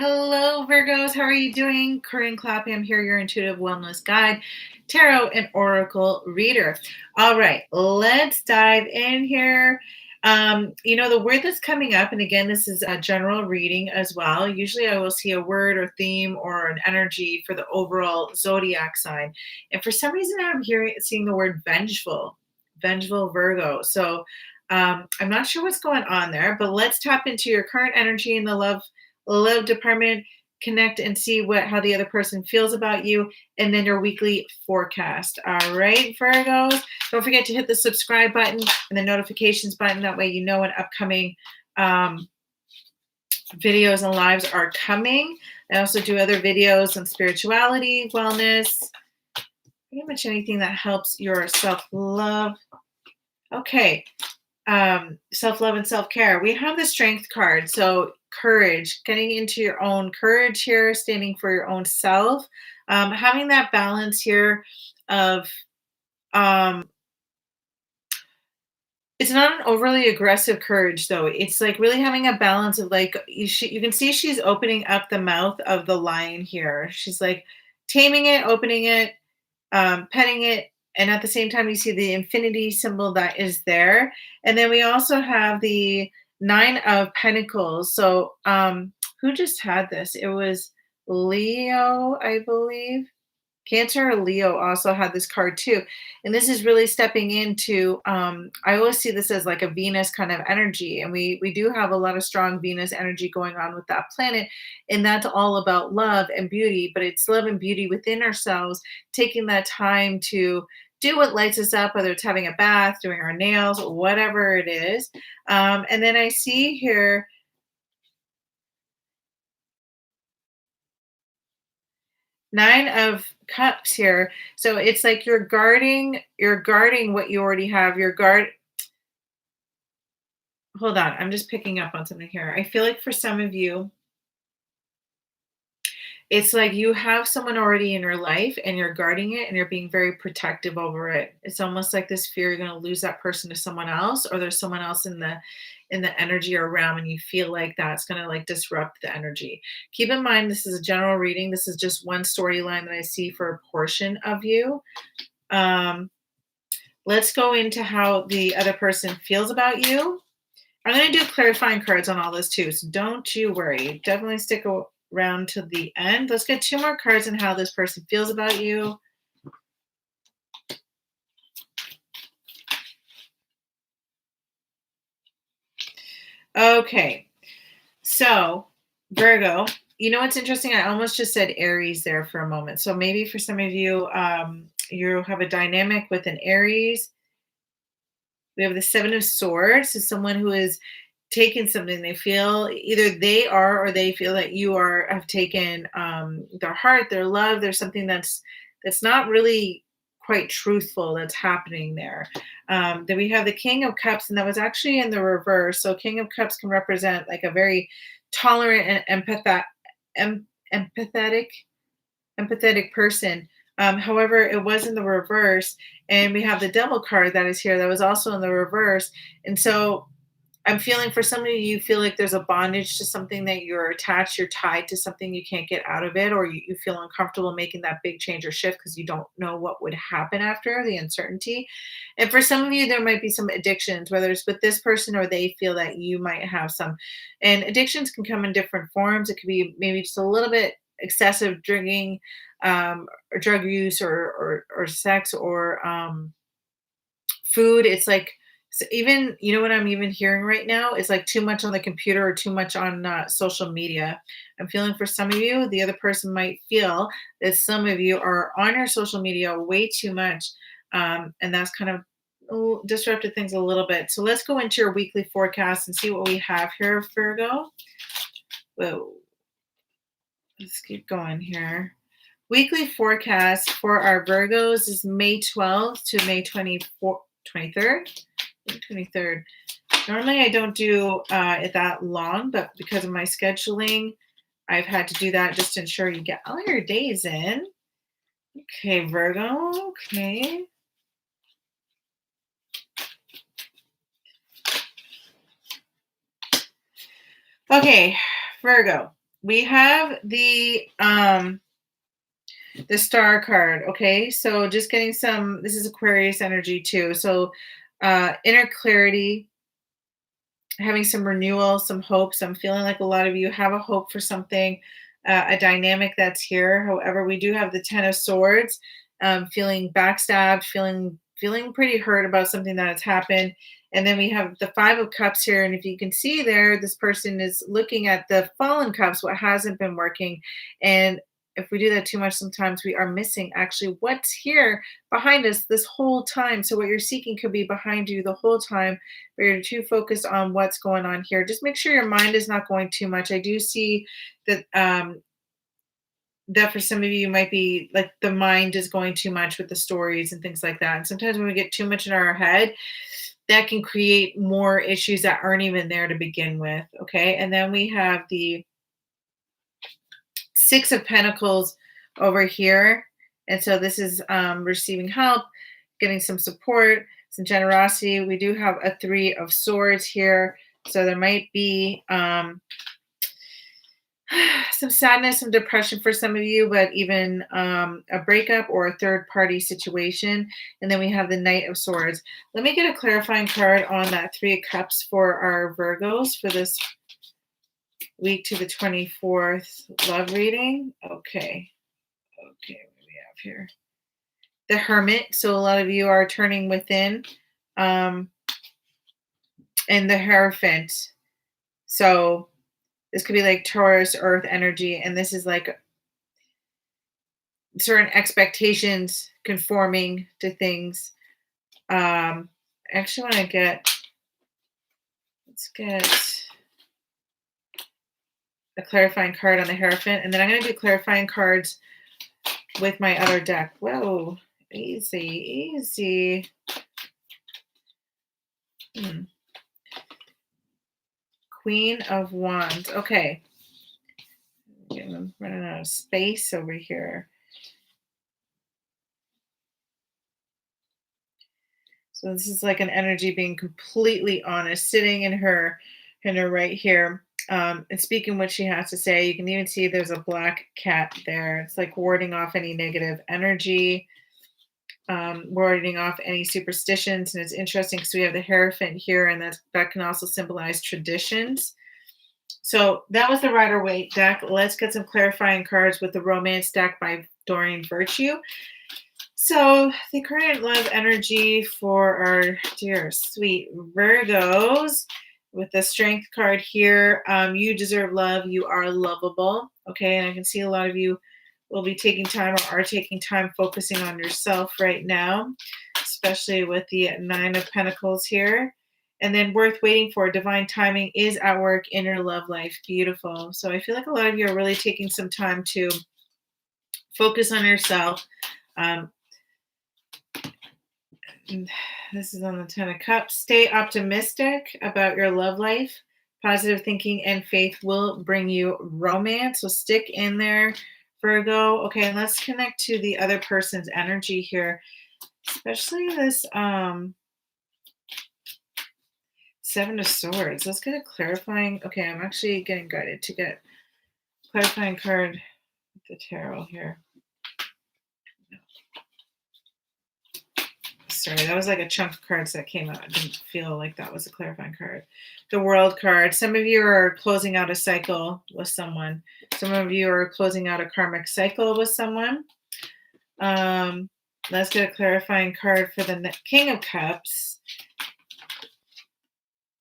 Hello, Virgos. How are you doing? Corinne Clapham here, your intuitive wellness guide, tarot and oracle reader. All right, let's dive in here. The word that's coming up, and again, this is a general reading as well. Usually, I will see a word or theme or an energy for the overall zodiac sign, and for some reason, I'm seeing the word vengeful Virgo. So, I'm not sure what's going on there, but let's tap into your current energy in the love department, connect and see how the other person feels about you, and then your weekly forecast. All right, Virgos, don't forget to hit the subscribe button and the notifications button. That way you know when upcoming videos and lives are coming. I also do other videos on spirituality, wellness, pretty much anything that helps your self-love. Okay, self-love and self-care. We have the strength card. So courage, getting into your own courage here, standing for your own self, having that balance here of it's not an overly aggressive courage though. It's like really having a balance of like you can see she's opening up the mouth of the lion here. She's like taming it, opening it, petting it, and at the same time, you see the infinity symbol that is there. And then we also have the Nine of Pentacles. So, who just had this? It was Leo, I believe. Cancer or Leo also had this card too. And this is really stepping into, I always see this as like a Venus kind of energy. And we do have a lot of strong Venus energy going on with that planet. And that's all about love and beauty, but it's love and beauty within ourselves, taking that time to do what lights us up, whether it's having a bath, doing our nails, whatever it is. And then I see here, Nine of Cups here. So it's like you're guarding what you already have. Hold on, I'm just picking up on something here. I feel like for some of you, it's like you have someone already in your life and you're guarding it and you're being very protective over it. It's almost like this fear you're going to lose that person to someone else, or there's someone else in the energy or realm, and you feel like that's going to like disrupt the energy. Keep in mind, this is a general reading. This is just one storyline that I see for a portion of you. Let's go into how the other person feels about you. I'm going to do clarifying cards on all this too, so don't you worry. Definitely stick around to the end. Let's get two more cards on how this person feels about you. Okay, so Virgo, you know what's interesting? I almost just said Aries there for a moment. So maybe for some of you, you have a dynamic with an Aries. We have the Seven of Swords. So someone who is taken something, they feel either they are or they feel that you have taken their heart, their love. There's something that's not really quite truthful that's happening there. Then we have the King of Cups, and that was actually in the reverse. So King of Cups can represent like a very tolerant and empathetic person. However, it was in the reverse, and we have the Devil card that is here that was also in the reverse. And so I'm feeling for some of you feel like there's a bondage to something that you're attached, you're tied to something, you can't get out of it, or you feel uncomfortable making that big change or shift because you don't know what would happen after the uncertainty. And for some of you, there might be some addictions, whether it's with this person or they feel that you might have some. And addictions can come in different forms. It could be maybe just a little bit excessive drinking, or drug use, or sex, or food. It's like, so even, what I'm even hearing right now is like too much on the computer or too much on social media. I'm feeling for some of you, the other person might feel that some of you are on your social media way too much. And that's kind of disrupted things a little bit. So let's go into your weekly forecast and see what we have here, Virgo. Whoa. Let's keep going here. Weekly forecast for our Virgos is May 12th to May 23rd. Normally I don't do it that long, but because of my scheduling, I've had to do that just to ensure you get all your days in. Okay, Virgo. Okay. Okay, Virgo. we have the star card. Okay, so just getting some, this is Aquarius energy too. So inner clarity, having some renewal, some hopes. I'm feeling like a lot of you have a hope for something, a dynamic that's here. However, we do have the Ten of Swords, feeling backstabbed, feeling pretty hurt about something that has happened. And then we have the Five of Cups here. And if you can see there, this person is looking at the Fallen Cups, what hasn't been working. And if we do that too much, sometimes we are missing actually what's here behind us this whole time. So what you're seeking could be behind you the whole time, but you're too focused on what's going on here. Just make sure your mind is not going too much. I do see that that for some of you might be like the mind is going too much with the stories and things like that. And sometimes when we get too much in our head, that can create more issues that aren't even there to begin with. Okay. And then we have the Six of Pentacles over here. And so this is receiving help, getting some support, some generosity. We do have a Three of Swords here. So there might be some sadness, some depression for some of you, but even a breakup or a third party situation. And then we have the Knight of Swords. Let me get a clarifying card on that Three of Cups for our Virgos for this week to the 24th love reading. Okay, what do we have here? The Hermit. So a lot of you are turning within. And the Hierophant. So this could be like Taurus, Earth energy. And this is like certain expectations conforming to things. I actually want to let's get a clarifying card on the Hierophant. And then I'm going to do clarifying cards with my other deck. Whoa, easy, easy. Queen of Wands. Okay. I'm running out of space over here. So this is like an energy being completely honest, sitting in her right here, and speaking what she has to say. You can even see there's a black cat there. It's like warding off any negative energy, warding off any superstitions. And it's interesting because we have the Hierophant here, and that can also symbolize traditions. So that was the Rider-Waite deck. Let's get some clarifying cards with the Romance deck by Doreen Virtue. So the current love energy for our dear sweet Virgos with the Strength card here. You deserve love. You are lovable. Okay. And I can see a lot of you will be taking time or are taking time focusing on yourself right now, especially with the Nine of Pentacles here. And then worth waiting for, divine timing is at work in your love life. Beautiful. So I feel like a lot of you are really taking some time to focus on yourself. This is on the Ten of Cups. Stay optimistic about your love life. Positive thinking and faith will bring you romance. So stick in there, Virgo. Okay, and let's connect to the other person's energy here, especially this Seven of Swords. Let's get a clarifying. Okay, I'm actually getting guided to get clarifying card with the tarot here. Sorry, that was like a chunk of cards that came out. I didn't feel like that was a clarifying card. The World card. Some of you are closing out a cycle with someone. Some of you are closing out a karmic cycle with someone. Let's get a clarifying card for the King of Cups.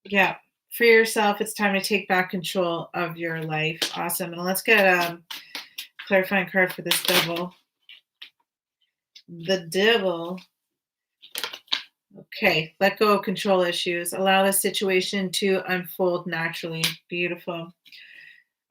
Yeah, for yourself, it's time to take back control of your life. Awesome. And let's get a clarifying card for this Devil. The Devil. Okay, let go of control issues. Allow the situation to unfold naturally. Beautiful.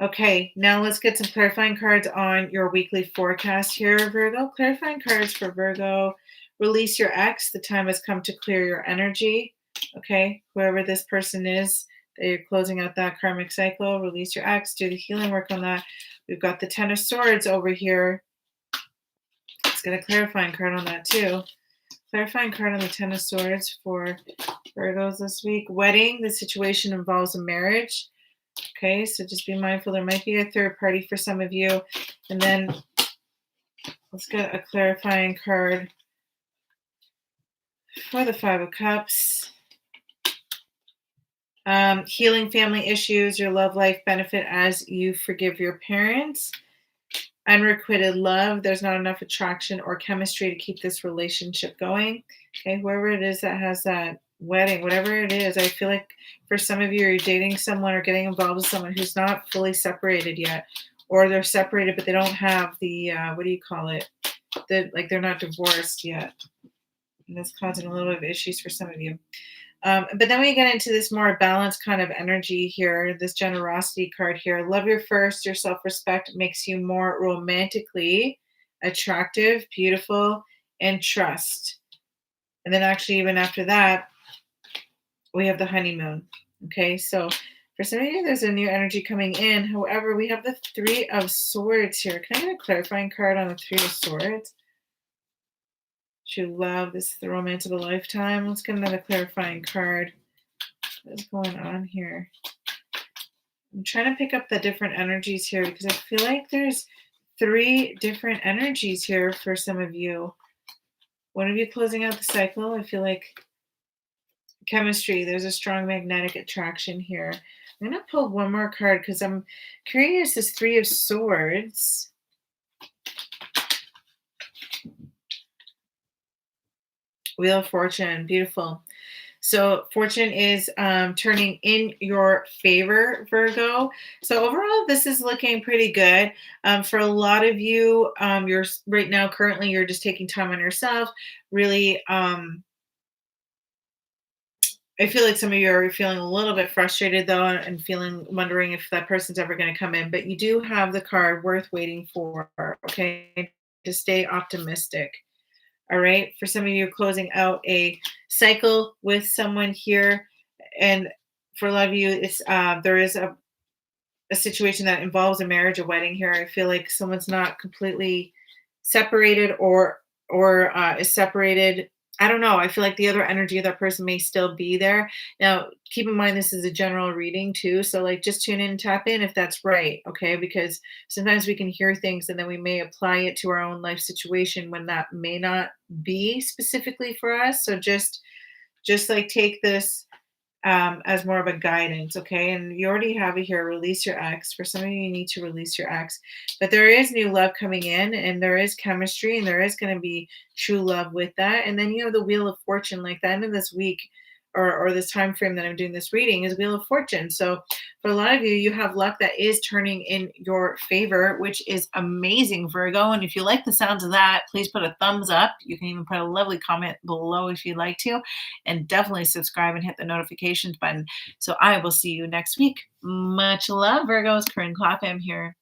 Okay, now let's get some clarifying cards on your weekly forecast here, Virgo. Clarifying cards for Virgo. Release your ex. The time has come to clear your energy. Okay, whoever this person is that you're closing out that karmic cycle, release your ex. Do the healing work on that. We've got the Ten of Swords over here. Let's get a clarifying card on that too. Clarifying card on the Ten of Swords for Virgos this week. Wedding. The situation involves a marriage. Okay, so just be mindful. There might be a third party for some of you. And then let's get a clarifying card for the Five of Cups. Healing family issues, your love life benefit as you forgive your parents. Unrequited love, there's not enough attraction or chemistry to keep this relationship going. Okay, whoever it is that has that wedding, whatever it is, I feel like for some of you, you're dating someone or getting involved with someone who's not fully separated yet, or they're separated, but they don't have the, what do you call it? Like they're not divorced yet. And that's causing a little bit of issues for some of you. But then we get into this more balanced kind of energy here, this generosity card here. Love your first, your self-respect makes you more romantically attractive, beautiful, and trust. And then actually even after that, we have the honeymoon. Okay, so for some of you, there's a new energy coming in. However, we have the Three of Swords here. Can I get a clarifying card on the Three of Swords? True love, this is the romance of a lifetime. Let's get another clarifying card. What is going on here? I'm trying to pick up the different energies here because I feel like there's 3 different energies here for some of you. One of you closing out the cycle. I feel like chemistry, there's a strong magnetic attraction here. I'm going to pull one more card because I'm curious. This Three of Swords. Wheel of Fortune, beautiful. So fortune is turning in your favor, Virgo. So overall, this is looking pretty good. For a lot of you, you're right now, currently, you're just taking time on yourself. Really, I feel like some of you are feeling a little bit frustrated though, and wondering if that person's ever going to come in. But you do have the card worth waiting for. Okay, to stay optimistic. All right. For some of you, closing out a cycle with someone here. And for a lot of you, it's there is a situation that involves a marriage, a wedding here. I feel like someone's not completely separated or is separated. I don't know. I feel like the other energy of that person may still be there. Now, keep in mind this is a general reading too, so like just tune in and tap in if that's right, okay? Because sometimes we can hear things and then we may apply it to our own life situation when that may not be specifically for us. So just like take this as more of a guidance, okay? And you already have it here, release your ex. For some of you, you need to release your ex. But there is new love coming in, and there is chemistry, and there is going to be true love with that. And then you have the Wheel of Fortune, like the end of this week or this time frame that I'm doing this reading is Wheel of Fortune. So for a lot of you, you have luck that is turning in your favor, which is amazing, Virgo. And if you like the sounds of that, please put a thumbs up. You can even put a lovely comment below if you'd like to, and definitely subscribe and hit the notifications button. So I will see you next week. Much love, Virgos. Corinne Clapham here.